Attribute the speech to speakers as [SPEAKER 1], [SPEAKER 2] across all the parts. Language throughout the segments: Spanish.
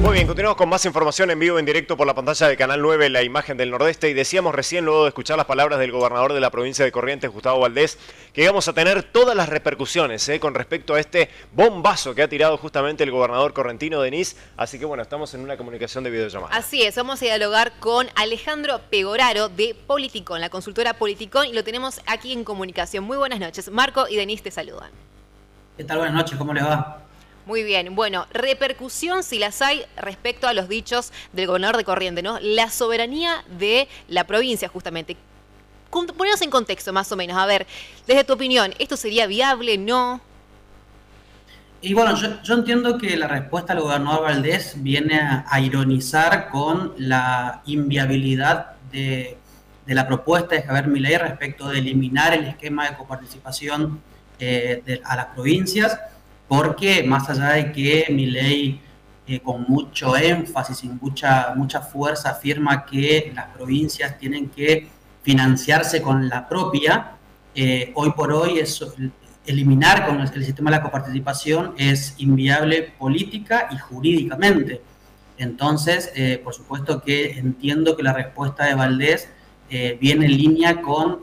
[SPEAKER 1] Muy bien, continuamos con más información en vivo, en directo por la pantalla de Canal 9, la imagen del Nordeste. Y decíamos recién, luego de escuchar las palabras del gobernador de la provincia de Corrientes, Gustavo Valdés, que íbamos a tener todas las repercusiones con respecto a este bombazo que ha tirado justamente el gobernador correntino, Denis. Así que bueno, estamos en una comunicación de videollamada.
[SPEAKER 2] Así es, vamos a dialogar con Alejandro Pegoraro de Politicón, la consultora Politicón, y lo tenemos aquí en comunicación. Muy buenas noches. Marco y Denis te saludan.
[SPEAKER 3] ¿Qué tal? Buenas noches, ¿cómo les va?
[SPEAKER 2] Muy bien, bueno, repercusión si las hay respecto a los dichos del gobernador de Corrientes, ¿no? La soberanía de la provincia, justamente. Ponernos en contexto, más o menos. A ver, desde tu opinión, ¿esto sería viable, no?
[SPEAKER 3] Y bueno, yo entiendo que la respuesta del gobernador Valdés viene a ironizar con la inviabilidad de la propuesta de Javier Milei respecto de eliminar el esquema de coparticipación a las provincias, porque más allá de que Milei con mucho énfasis y mucha fuerza afirma que las provincias tienen que financiarse con la propia, hoy por hoy eliminar con el sistema de la coparticipación es inviable política y jurídicamente. Entonces, por supuesto que entiendo que la respuesta de Valdés viene en línea con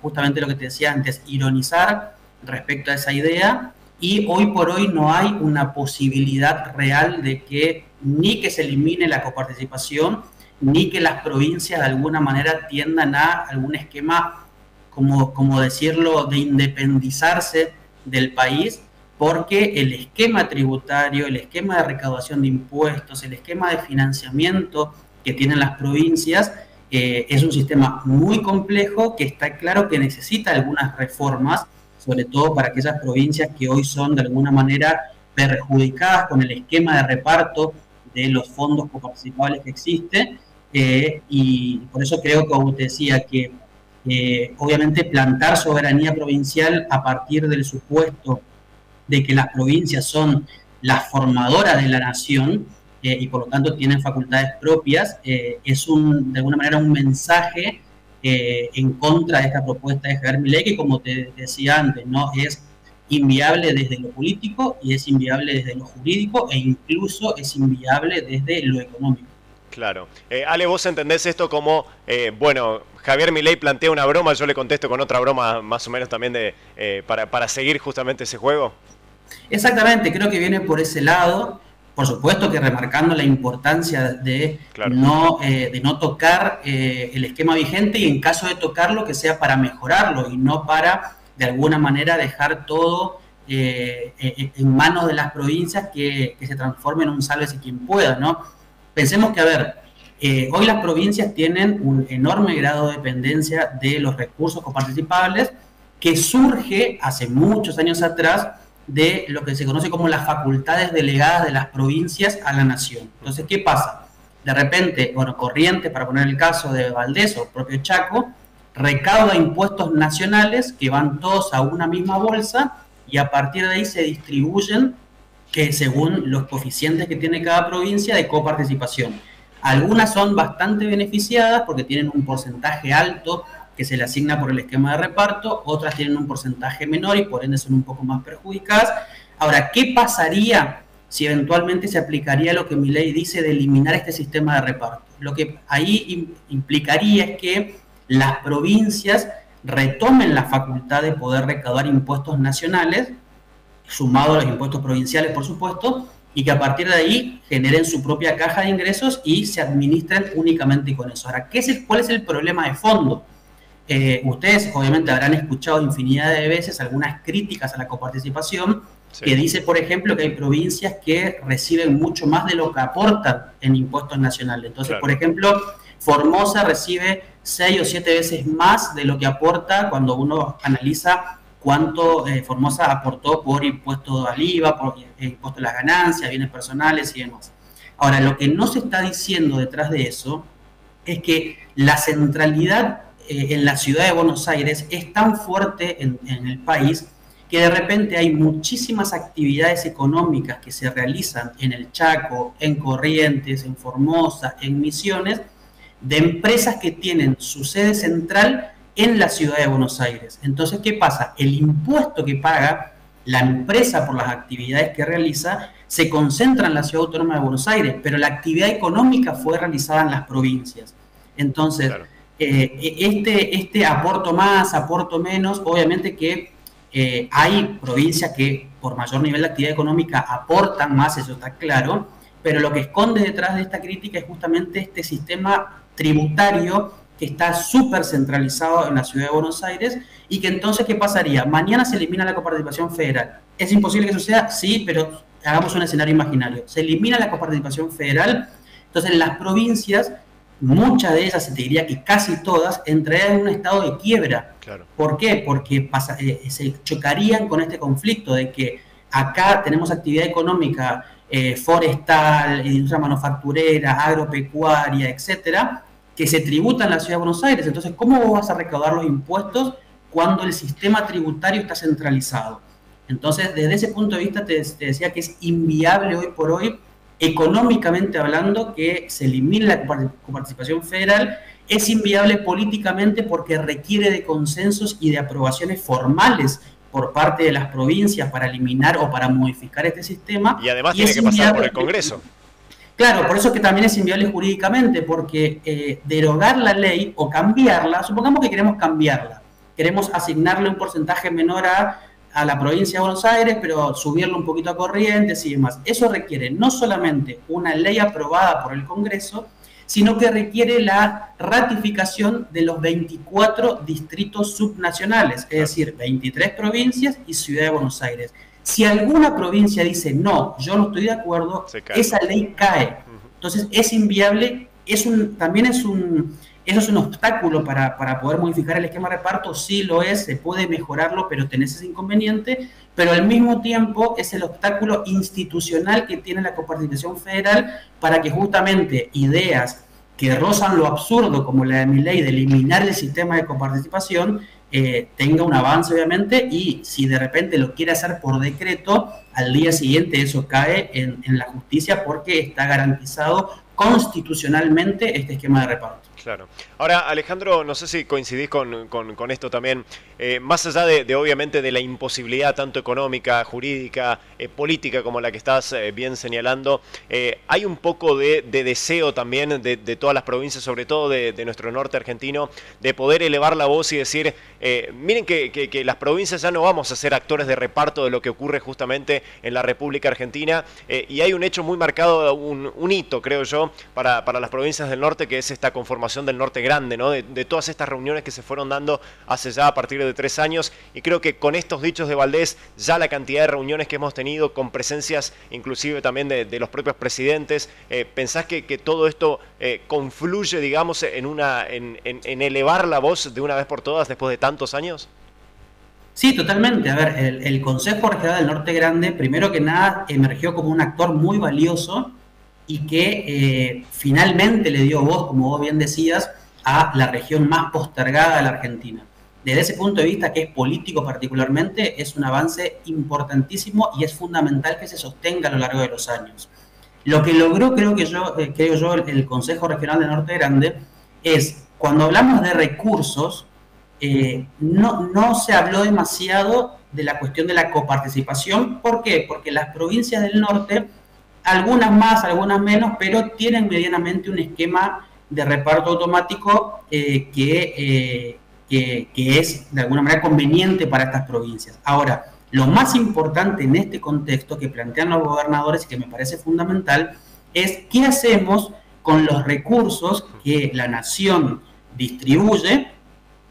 [SPEAKER 3] justamente lo que te decía antes, ironizar respecto a esa idea. Y hoy por hoy no hay una posibilidad real de que ni que se elimine la coparticipación, ni que las provincias de alguna manera tiendan a algún esquema, como decirlo, de independizarse del país, porque el esquema tributario, el esquema de recaudación de impuestos, el esquema de financiamiento que tienen las provincias es un sistema muy complejo que está claro que necesita algunas reformas, sobre todo para aquellas provincias que hoy son de alguna manera perjudicadas con el esquema de reparto de los fondos coparticipables que existe, y por eso creo que, como te decía, que obviamente plantar soberanía provincial a partir del supuesto de que las provincias son las formadoras de la nación y por lo tanto tienen facultades propias, es de alguna manera un mensaje en contra de esta propuesta de Javier Milei, que como te decía antes, ¿no? Es inviable desde lo político y es inviable desde lo jurídico e incluso es inviable desde lo económico.
[SPEAKER 1] Claro. Ale, ¿vos entendés esto como, bueno, Javier Milei plantea una broma, yo le contesto con otra broma más o menos también para seguir justamente ese juego?
[SPEAKER 3] Exactamente, creo que viene por ese lado. Por supuesto que remarcando la importancia de, claro, de no tocar el esquema vigente y en caso de tocarlo que sea para mejorarlo y no para de alguna manera dejar todo en manos de las provincias que se transformen en un sálvese quien pueda, ¿no? Pensemos que, a ver, hoy las provincias tienen un enorme grado de dependencia de los recursos coparticipables que surge hace muchos años atrás de lo que se conoce como las facultades delegadas de las provincias a la nación. Entonces, ¿qué pasa? De repente, bueno, Corrientes, para poner el caso de Valdés o propio Chaco, recauda impuestos nacionales que van todos a una misma bolsa y a partir de ahí se distribuyen según los coeficientes que tiene cada provincia de coparticipación. Algunas son bastante beneficiadas porque tienen un porcentaje alto que se le asigna por el esquema de reparto, otras tienen un porcentaje menor y por ende son un poco más perjudicadas. Ahora, ¿qué pasaría si eventualmente se aplicaría lo que Milei dice de eliminar este sistema de reparto? Lo que ahí implicaría es que las provincias retomen la facultad de poder recaudar impuestos nacionales, sumado a los impuestos provinciales, por supuesto, y que a partir de ahí generen su propia caja de ingresos y se administren únicamente con eso. Ahora, ¿cuál es el problema de fondo? Ustedes obviamente habrán escuchado infinidad de veces algunas críticas a la coparticipación, sí, que dice, por ejemplo, que hay provincias que reciben mucho más de lo que aportan en impuestos nacionales. Entonces, claro, por ejemplo, Formosa recibe 6 o 7 veces más de lo que aporta cuando uno analiza cuánto Formosa aportó por impuesto al IVA, por impuesto a las ganancias, bienes personales y demás. Ahora, lo que no se está diciendo detrás de eso es que la centralidad en la ciudad de Buenos Aires es tan fuerte en el país que de repente hay muchísimas actividades económicas que se realizan en el Chaco, en Corrientes, en Formosa, en Misiones, de empresas que tienen su sede central en la ciudad de Buenos Aires. Entonces, ¿qué pasa? El impuesto que paga la empresa por las actividades que realiza se concentra en la Ciudad Autónoma de Buenos Aires, pero la actividad económica fue realizada en las provincias. Entonces, claro, este aporto más, aporto menos, obviamente que hay provincias que por mayor nivel de actividad económica aportan más, eso está claro, pero lo que esconde detrás de esta crítica es justamente este sistema tributario que está súper centralizado en la Ciudad de Buenos Aires y que entonces, ¿qué pasaría? Mañana se elimina la coparticipación federal. ¿Es imposible que eso sea? Sí, pero hagamos un escenario imaginario. Se elimina la coparticipación federal, entonces las provincias, muchas de ellas, se te diría que casi todas, entrarían en un estado de quiebra. Claro. ¿Por qué? Porque se chocarían con este conflicto de que acá tenemos actividad económica forestal, industria manufacturera, agropecuaria, etcétera, que se tributa en la Ciudad de Buenos Aires. Entonces, ¿cómo vos vas a recaudar los impuestos cuando el sistema tributario está centralizado? Entonces, desde ese punto de vista, te decía que es inviable hoy por hoy, económicamente hablando, que se elimine la coparticipación federal. Es inviable políticamente porque requiere de consensos y de aprobaciones formales por parte de las provincias para eliminar o para modificar este sistema.
[SPEAKER 1] Y además tiene que pasar por el Congreso.
[SPEAKER 3] Claro, por eso que también es inviable jurídicamente, porque derogar la ley o cambiarla, supongamos que queremos cambiarla, queremos asignarle un porcentaje menor a la provincia de Buenos Aires, pero subirlo un poquito a Corrientes y demás. Eso requiere no solamente una ley aprobada por el Congreso, sino que requiere la ratificación de los 24 distritos subnacionales, es decir, 23 provincias y Ciudad de Buenos Aires. Si alguna provincia dice, no, yo no estoy de acuerdo, esa ley cae. Entonces es inviable, también es un obstáculo para poder modificar el esquema de reparto. Sí lo es, se puede mejorarlo, pero tenés ese inconveniente, pero al mismo tiempo es el obstáculo institucional que tiene la coparticipación federal para que justamente ideas que rozan lo absurdo, como la de Milei, de eliminar el sistema de coparticipación, tenga un avance, obviamente, y si de repente lo quiere hacer por decreto, al día siguiente eso cae en la justicia porque está garantizado constitucionalmente este esquema de reparto.
[SPEAKER 1] Claro. Ahora, Alejandro, no sé si coincidís con esto también, más allá de obviamente de la imposibilidad tanto económica, jurídica, política como la que estás bien señalando, hay un poco de deseo también de todas las provincias, sobre todo de nuestro norte argentino, de poder elevar la voz y decir, miren que las provincias ya no vamos a ser actores de reparto de lo que ocurre justamente en la República Argentina, y hay un hecho muy marcado, un hito, creo yo, para las provincias del norte, que es esta conformación del norte grande, ¿no? De todas estas reuniones que se fueron dando hace ya a partir de 3 años, y creo que con estos dichos de Valdés, ya la cantidad de reuniones que hemos tenido, con presencias inclusive también de los propios presidentes, ¿pensás que todo esto confluye, digamos, en elevar la voz de una vez por todas después de tantos años?
[SPEAKER 3] Sí, totalmente. A ver, el Consejo Regional del Norte Grande, primero que nada, emergió como un actor muy valioso y que finalmente le dio voz, como vos bien decías, a la región más postergada de la Argentina. Desde ese punto de vista, que es político particularmente, es un avance importantísimo y es fundamental que se sostenga a lo largo de los años. Lo que logró, creo yo, el Consejo Regional del Norte Grande es, cuando hablamos de recursos, no se habló demasiado de la cuestión de la coparticipación. ¿Por qué? Porque las provincias del norte, algunas más, algunas menos, pero tienen medianamente un esquema de reparto automático que es de alguna manera conveniente para estas provincias. Ahora, lo más importante en este contexto que plantean los gobernadores y que me parece fundamental es qué hacemos con los recursos que la nación distribuye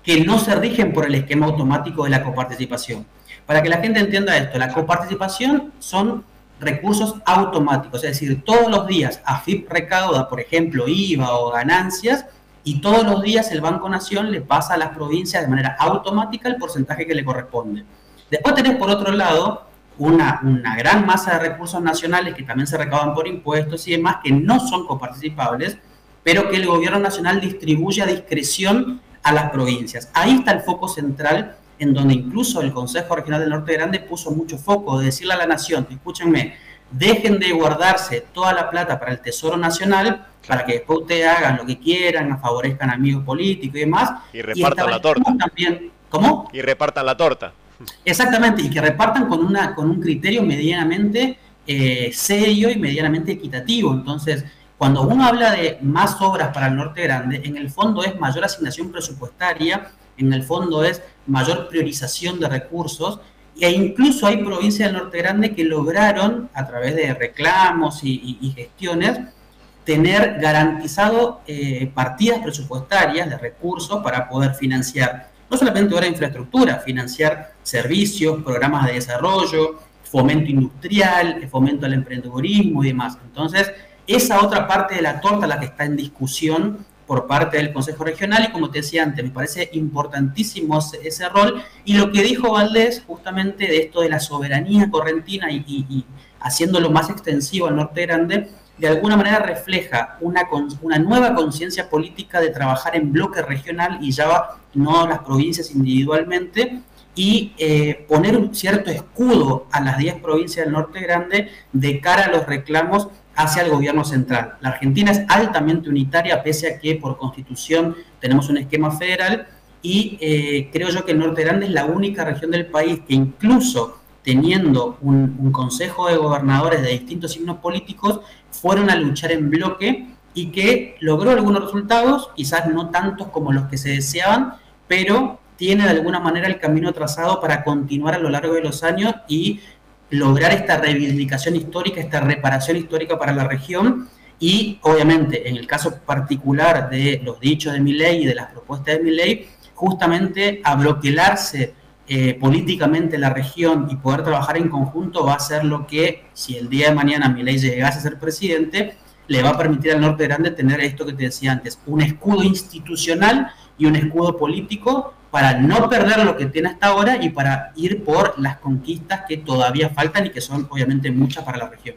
[SPEAKER 3] que no se rigen por el esquema automático de la coparticipación. Para que la gente entienda esto, la coparticipación son recursos automáticos, es decir, todos los días AFIP recauda, por ejemplo, IVA o ganancias, y todos los días el Banco Nación le pasa a las provincias de manera automática el porcentaje que le corresponde. Después tenés, por otro lado, una gran masa de recursos nacionales que también se recaudan por impuestos y demás, que no son coparticipables, pero que el gobierno nacional distribuye a discreción a las provincias. Ahí está el foco central, en donde incluso el Consejo Regional del Norte Grande puso mucho foco, de decirle a la nación, escúchenme, dejen de guardarse toda la plata para el Tesoro Nacional, para que después ustedes hagan lo que quieran, favorezcan amigos políticos y demás.
[SPEAKER 1] Y repartan la torta.
[SPEAKER 3] También, ¿cómo?
[SPEAKER 1] Y repartan la torta.
[SPEAKER 3] Exactamente, y que repartan con un criterio medianamente serio y medianamente equitativo. Entonces, cuando uno habla de más obras para el Norte Grande, en el fondo es mayor asignación presupuestaria, en el fondo es mayor priorización de recursos, e incluso hay provincias del Norte Grande que lograron, a través de reclamos y gestiones, tener garantizado partidas presupuestarias de recursos para poder financiar no solamente obras de infraestructura, financiar servicios, programas de desarrollo, fomento industrial, fomento al emprendedurismo y demás. Entonces, esa otra parte de la torta la que está en discusión por parte del Consejo Regional, y como te decía antes, me parece importantísimo ese rol, y lo que dijo Valdés justamente de esto de la soberanía correntina y haciéndolo más extensivo al Norte Grande, de alguna manera refleja una nueva conciencia política de trabajar en bloque regional y ya no las provincias individualmente, y poner un cierto escudo a las 10 provincias del Norte Grande de cara a los reclamos hacia el gobierno central. La Argentina es altamente unitaria, pese a que por constitución tenemos un esquema federal, y creo yo que el Norte Grande es la única región del país que, incluso teniendo un consejo de gobernadores de distintos signos políticos, fueron a luchar en bloque y que logró algunos resultados, quizás no tantos como los que se deseaban, pero tiene de alguna manera el camino trazado para continuar a lo largo de los años y lograr esta reivindicación histórica, esta reparación histórica para la región. Y obviamente en el caso particular de los dichos de Milei y de las propuestas de Milei, justamente abroquelarse políticamente la región y poder trabajar en conjunto va a ser lo que, si el día de mañana Milei llegase a ser presidente, le va a permitir al Norte Grande tener esto que te decía antes, un escudo institucional y un escudo político para no perder lo que tiene hasta ahora y para ir por las conquistas que todavía faltan y que son obviamente muchas para la región.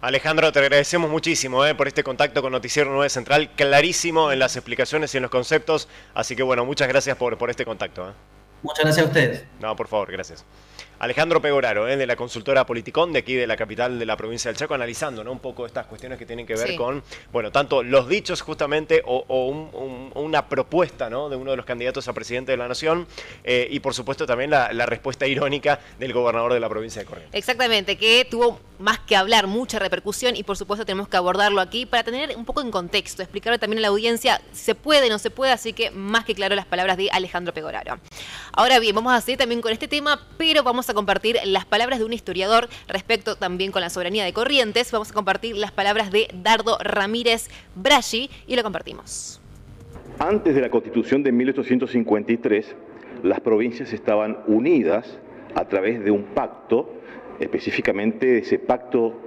[SPEAKER 1] Alejandro, te agradecemos muchísimo por este contacto con Noticiero 9 Central, clarísimo en las explicaciones y en los conceptos, así que bueno, muchas gracias por este contacto.
[SPEAKER 3] Muchas gracias a ustedes.
[SPEAKER 1] No, por favor, gracias. Alejandro Pegoraro, de la consultora Politicón, de aquí de la capital de la provincia del Chaco, analizando, ¿no?, un poco estas cuestiones que tienen que ver con, bueno, tanto los dichos justamente o una propuesta, ¿no?, de uno de los candidatos a presidente de la Nación, y por supuesto también la respuesta irónica del gobernador de la provincia de Corrientes.
[SPEAKER 2] Exactamente, que tuvo más que hablar, mucha repercusión, y por supuesto tenemos que abordarlo aquí para tener un poco en contexto, explicarle también a la audiencia si se puede, no se puede, así que más que claro las palabras de Alejandro Pegoraro. Ahora bien, vamos a seguir también con este tema, pero vamos a compartir las palabras de un historiador respecto también con la soberanía de Corrientes. Vamos a compartir las palabras de Dardo Ramírez Braggi y lo compartimos.
[SPEAKER 4] Antes de la Constitución de 1853, las provincias estaban unidas a través de un pacto, específicamente ese pacto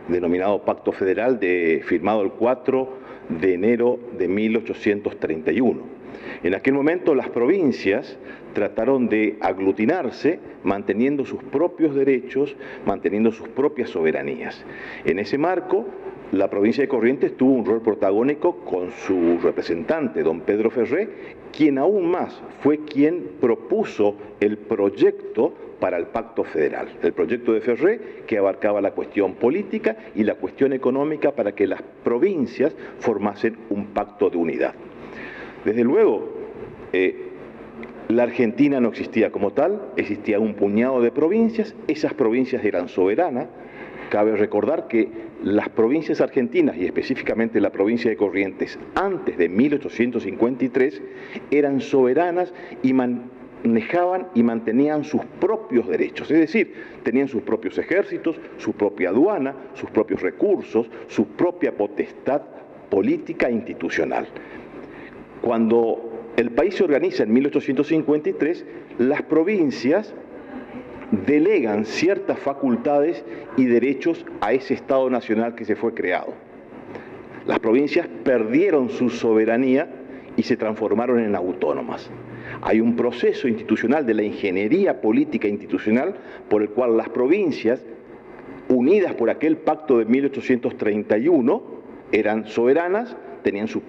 [SPEAKER 4] denominado Pacto Federal, firmado el 4 de enero de 1831. En aquel momento las provincias trataron de aglutinarse, manteniendo sus propios derechos, manteniendo sus propias soberanías. En ese marco, la provincia de Corrientes tuvo un rol protagónico con su representante, don Pedro Ferré, quien aún más fue quien propuso el proyecto para el Pacto Federal, el proyecto de Ferré, que abarcaba la cuestión política y la cuestión económica para que las provincias formasen un pacto de unidad. Desde luego, la Argentina no existía como tal, existía un puñado de provincias, esas provincias eran soberanas. Cabe recordar que las provincias argentinas, y específicamente la provincia de Corrientes, antes de 1853, eran soberanas y manejaban y mantenían sus propios derechos, es decir, tenían sus propios ejércitos, su propia aduana, sus propios recursos, su propia potestad política e institucional. Cuando el país se organiza en 1853, las provincias delegan ciertas facultades y derechos a ese Estado Nacional que se fue creado. Las provincias perdieron su soberanía y se transformaron en autónomas. Hay un proceso institucional de la ingeniería política institucional por el cual las provincias, unidas por aquel pacto de 1831, eran soberanas, tenían sus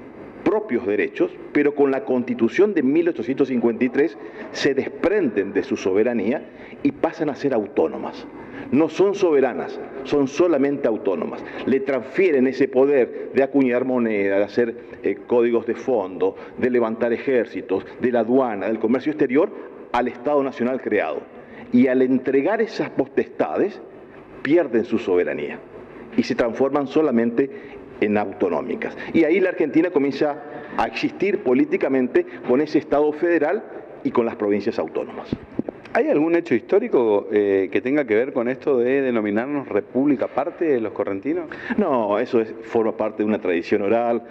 [SPEAKER 4] propios derechos, pero con la Constitución de 1853 se desprenden de su soberanía y pasan a ser autónomas. No son soberanas, son solamente autónomas. Le transfieren ese poder de acuñar moneda, de hacer códigos de fondo, de levantar ejércitos, de la aduana, del comercio exterior, al Estado Nacional creado. y al entregar esas potestades pierden su soberanía y se transforman solamente en autonómicas. Y ahí la Argentina comienza a existir políticamente con ese Estado federal y con las provincias autónomas.
[SPEAKER 5] ¿Hay algún hecho histórico que tenga que ver con esto de denominarnos república aparte de los correntinos?
[SPEAKER 4] No, eso forma parte de una tradición oral,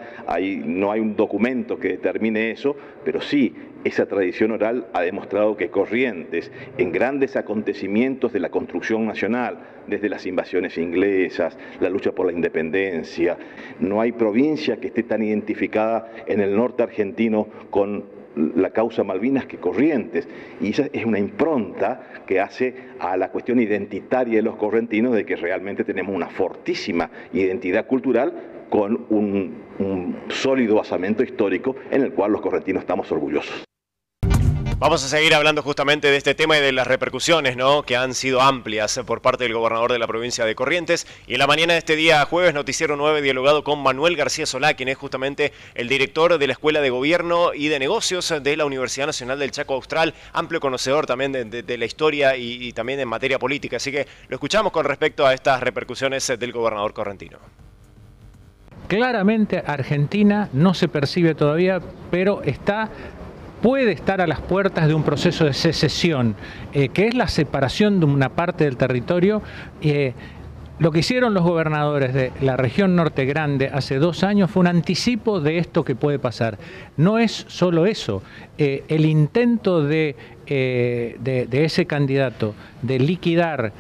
[SPEAKER 4] no hay un documento que determine eso, pero sí, esa tradición oral ha demostrado que Corrientes, en grandes acontecimientos de la construcción nacional, desde las invasiones inglesas, la lucha por la independencia, no hay provincia que esté tan identificada en el norte argentino con la causa Malvinas que Corrientes, y esa es una impronta que hace a la cuestión identitaria de los correntinos de que realmente tenemos una fortísima identidad cultural con un sólido basamento histórico en el cual los correntinos estamos orgullosos.
[SPEAKER 1] Vamos a seguir hablando justamente de este tema y de las repercusiones, ¿no?, que han sido amplias por parte del gobernador de la provincia de Corrientes. Y en la mañana de este día jueves, Noticiero 9 dialogado con Manuel García Solá, quien es justamente el director de la Escuela de Gobierno y de Negocios de la Universidad Nacional del Chaco Austral, amplio conocedor también de la historia y también en materia política. Así que lo escuchamos con respecto a estas repercusiones del gobernador correntino.
[SPEAKER 6] Claramente Argentina no se percibe todavía, pero puede estar a las puertas de un proceso de secesión, que es la separación de una parte del territorio. Lo que hicieron los gobernadores de la región Norte Grande hace 2 años fue un anticipo de esto que puede pasar. No es solo eso, el intento de ese candidato de liquidar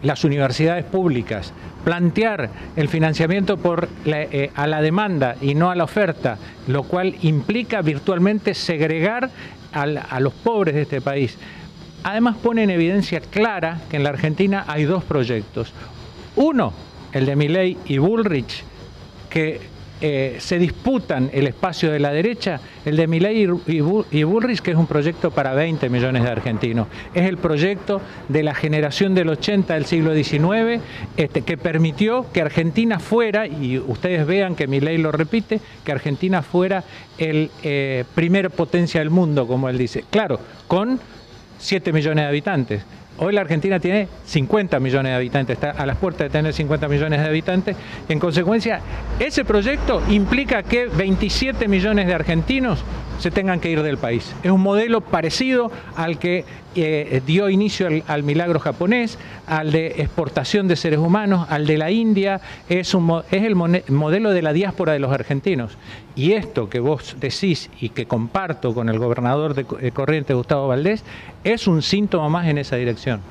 [SPEAKER 6] las universidades públicas, plantear el financiamiento a la demanda y no a la oferta, lo cual implica virtualmente segregar a los pobres de este país. Además pone en evidencia clara que en la Argentina hay 2 proyectos. Uno, el de Milei y Bullrich, que se disputan el espacio de la derecha. El de Milei y Bullrich, que es un proyecto para 20 millones de argentinos. Es el proyecto de la generación del 80 del siglo XIX, que permitió que Argentina fuera, y ustedes vean que Milei lo repite, que Argentina fuera el primer potencia del mundo, como él dice. Claro, con 7 millones de habitantes. Hoy la Argentina tiene 50 millones de habitantes, está a las puertas de tener 50 millones de habitantes. En consecuencia, ese proyecto implica que 27 millones de argentinos se tengan que ir del país. Es un modelo parecido al que dio inicio al milagro japonés, al de exportación de seres humanos, al de la India. Es el modelo de la diáspora de los argentinos. Y esto que vos decís y que comparto con el gobernador de Corrientes, Gustavo Valdés, es un síntoma más en esa dirección.